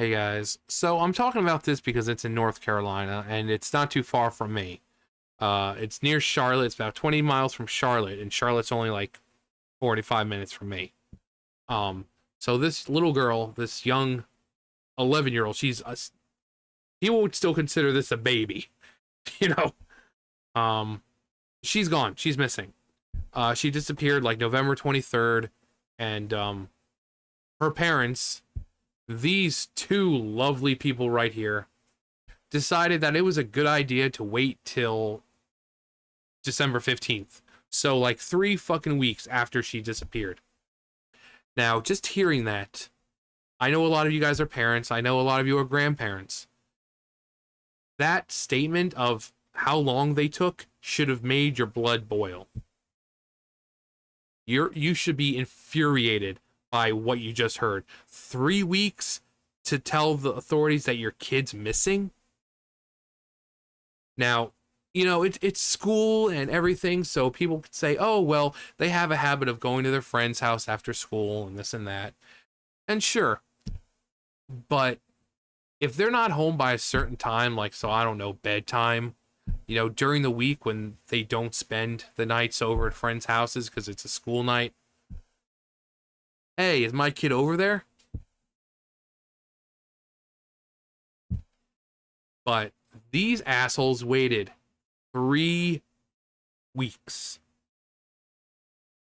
Hey guys, so I'm talking about this because it's in North Carolina and it's not too far from me. It's near Charlotte. It's about 20 miles from Charlotte, and Charlotte's only like 45 minutes from me. Um, so this little girl, this young 11-year-old, people would still consider this a baby, you know. Um, she's gone. She's missing. She disappeared like November 23rd, and her parents, these two lovely people right here, decided that it was a good idea to wait till December 15th. So, like 3 fucking weeks after she disappeared. Now, just hearing that, I know a lot of you guys are parents. I know a lot of you are grandparents. That statement of how long they took should have made your blood boil. You should be infuriated by what you just heard. 3 weeks to tell the authorities that your kid's missing? Now, it's school and everything, so people could say, oh, well, they have a habit of going to their friend's house after school and this and that. And sure, but if they're not home by a certain time, like, so I don't know, bedtime, during the week when they don't spend the nights over at friends' houses because it's a school night, hey, is my kid over there? But these assholes waited 3 weeks.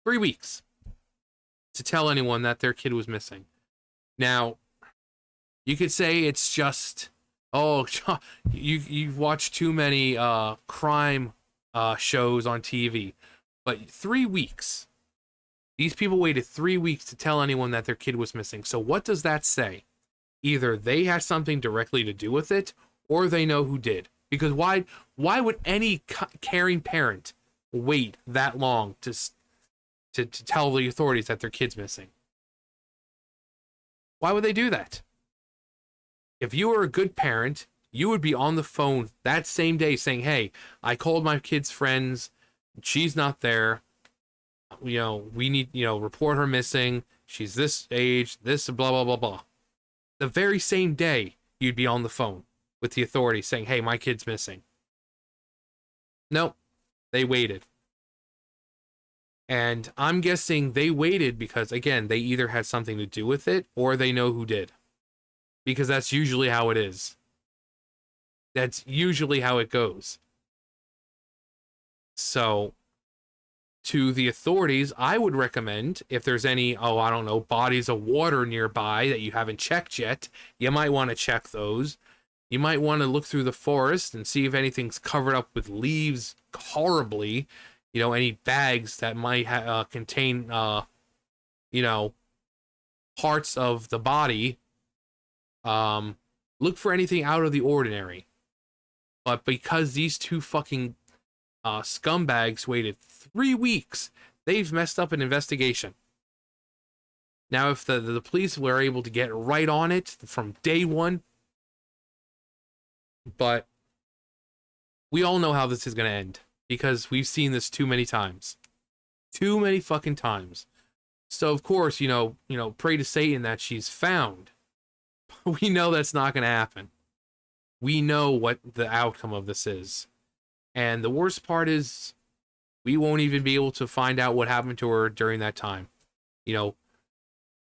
3 weeks to tell anyone that their kid was missing. Now, you could say it's just, oh, you've watched too many crime shows on TV. But 3 weeks. These people waited 3 weeks to tell anyone that their kid was missing. So what does that say? Either they had something directly to do with it, or they know who did. Because why would any caring parent wait that long to tell the authorities that their kid's missing? Why would they do that? If you were a good parent, you would be on the phone that same day saying, hey, I called my kid's friends. She's not there. We need, report her missing. She's this age, this blah, blah, blah, blah. The very same day, you'd be on the phone with the authorities saying, hey, my kid's missing. Nope. They waited. And I'm guessing they waited because, again, they either had something to do with it or they know who did. Because that's usually how it is. That's usually how it goes. So, to the authorities, I would recommend, if there's any, bodies of water nearby that you haven't checked yet, you might want to check those. You might want to look through the forest and see if anything's covered up with leaves horribly. Any bags that might contain, parts of the body. Look for anything out of the ordinary. But because these two fucking scumbags waited 3 weeks, they've messed up an investigation. Now, if the police were able to get right on it from day one, but we all know how this is going to end because we've seen this too many times. Too many fucking times. So, of course, pray to Satan that she's found. We know that's not going to happen. We know what the outcome of this is. And the worst part is we won't even be able to find out what happened to her during that time.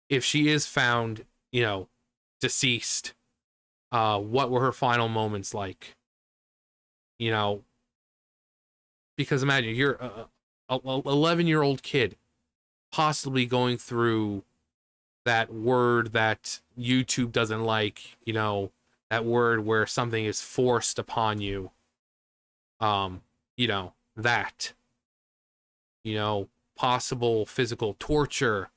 If she is found, deceased, what were her final moments like? Because imagine you're a 11-year-old kid possibly going through that word that YouTube doesn't like, that word where something is forced upon you. That. Possible physical torture.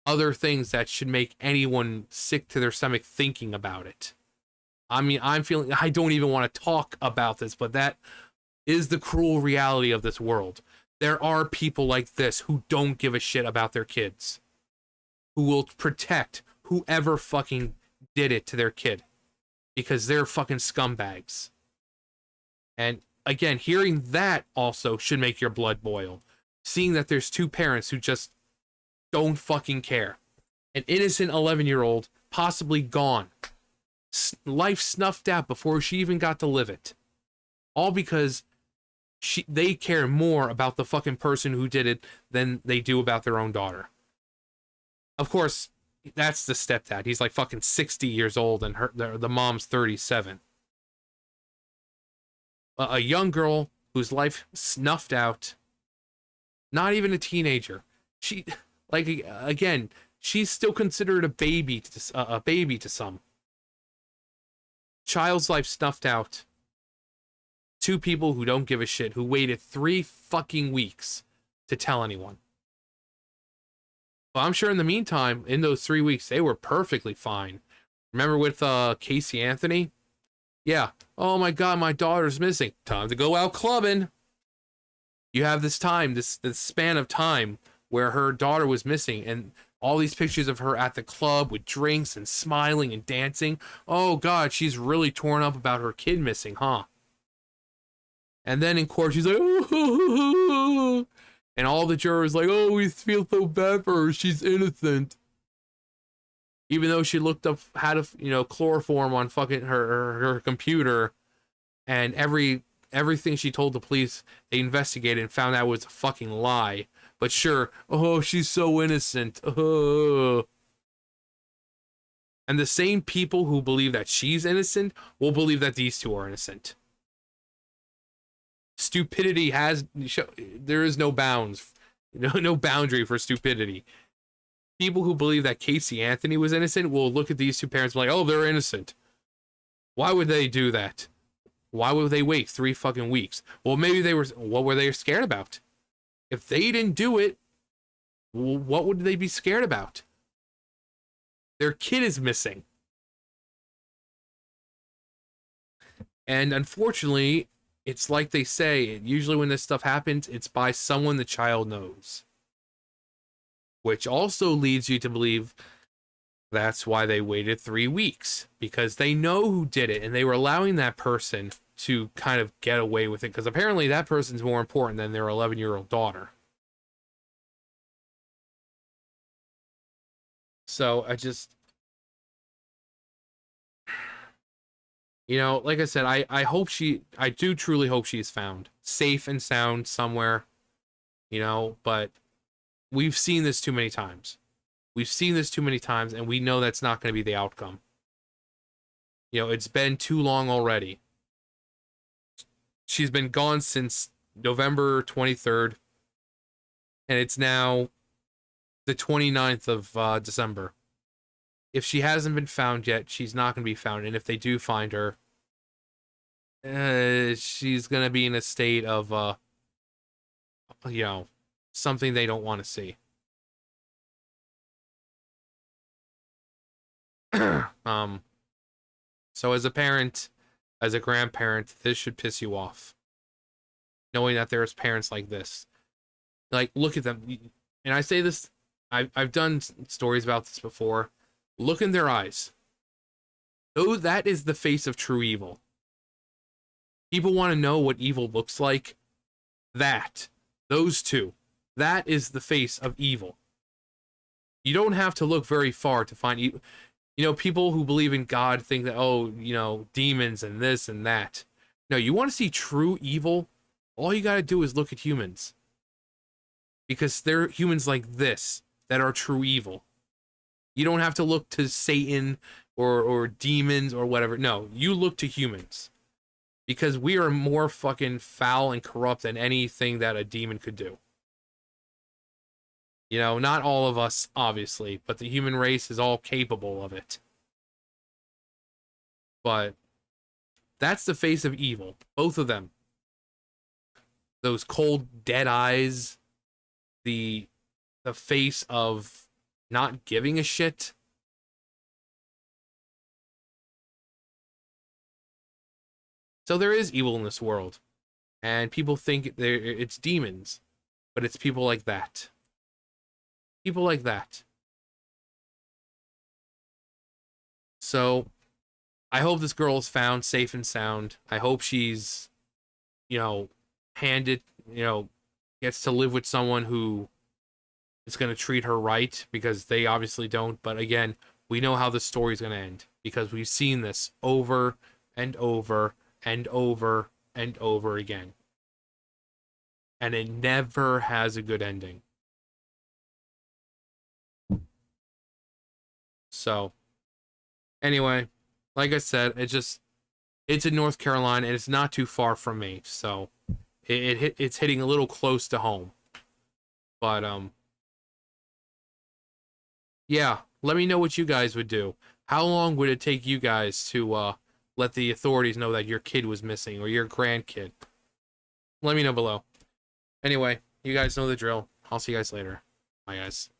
Other things that should make anyone sick to their stomach thinking about it. I mean, I don't even want to talk about this, but that is the cruel reality of this world. There are people like this who don't give a shit about their kids. Who will protect whoever fucking did it to their kid. Because they're fucking scumbags. And again, hearing that also should make your blood boil. Seeing that there's two parents who just don't fucking care. An innocent 11-year-old possibly gone life snuffed out before she even got to live it. All because they care more about the fucking person who did it than they do about their own daughter. Of course, that's the stepdad. He's like fucking 60 years old and the mom's 37. A young girl whose life snuffed out, not even a teenager. She, like, again, she's still considered a baby to some. Child's life snuffed out. Two people who don't give a shit, who waited 3 fucking weeks to tell anyone. But I'm sure in the meantime, in those 3 weeks, they were perfectly fine. Remember with Casey Anthony? Yeah. Oh my God, my daughter's missing. Time to go out clubbing. You have this time, this span of time where her daughter was missing, and all these pictures of her at the club with drinks and smiling and dancing. Oh God, she's really torn up about her kid missing, huh? And then in court, she's like, oh, and all the jurors like, oh, we feel so bad for her. She's innocent. Even though she looked up how to, chloroform on fucking her computer, and everything she told the police, they investigated and found out was a fucking lie. But sure, oh, she's so innocent. Oh. And the same people who believe that she's innocent will believe that these two are innocent. Stupidity there is no bounds, no boundary for stupidity. People who believe that Casey Anthony was innocent will look at these two parents and be like, oh, they're innocent. Why would they do that? Why would they wait 3 fucking weeks? Well, maybe what were they scared about? If they didn't do it, what would they be scared about? Their kid is missing. And unfortunately, it's like they say, usually when this stuff happens, it's by someone the child knows. Which also leads you to believe that's why they waited 3 weeks. Because they know who did it, and they were allowing that person to kind of get away with it. Because apparently that person's more important than their 11-year-old daughter. So I just... like I said, I do truly hope she's found safe and sound somewhere, but we've seen this too many times. We've seen this too many times, and we know that's not going to be the outcome. It's been too long already. She's been gone since November 23rd, and it's now the 29th of December. If she hasn't been found yet, she's not going to be found. And if they do find her, she's going to be in a state of, something they don't want to see. So as a parent, as a grandparent, this should piss you off. Knowing that there's parents like this. Like, look at them. And I say this, I've done stories about this before. Look in their eyes. Oh, that is the face of true evil. People want to know what evil looks like. Those two. That is the face of evil. You don't have to look very far to find evil. People who believe in God think that, demons and this and that. No, you want to see true evil? All you got to do is look at humans. Because they're humans like this that are true evil. You don't have to look to Satan or demons or whatever. No, you look to humans. Because we are more fucking foul and corrupt than anything that a demon could do. Not all of us, obviously, but the human race is all capable of it. But that's the face of evil. Both of them. Those cold, dead eyes. The face of not giving a shit. So there is evil in this world. And people think it's demons. But it's people like that. People like that. So, I hope this girl is found safe and sound. I hope she's, handed, gets to live with someone who is going to treat her right, because they obviously don't. But again, we know how the story's going to end because we've seen this over and over and over and over again. And it never has a good ending. So, anyway, like I said, it's in North Carolina and it's not too far from me. So, it's hitting a little close to home. But, yeah, let me know what you guys would do. How long would it take you guys to, let the authorities know that your kid was missing or your grandkid? Let me know below. Anyway, you guys know the drill. I'll see you guys later. Bye, guys.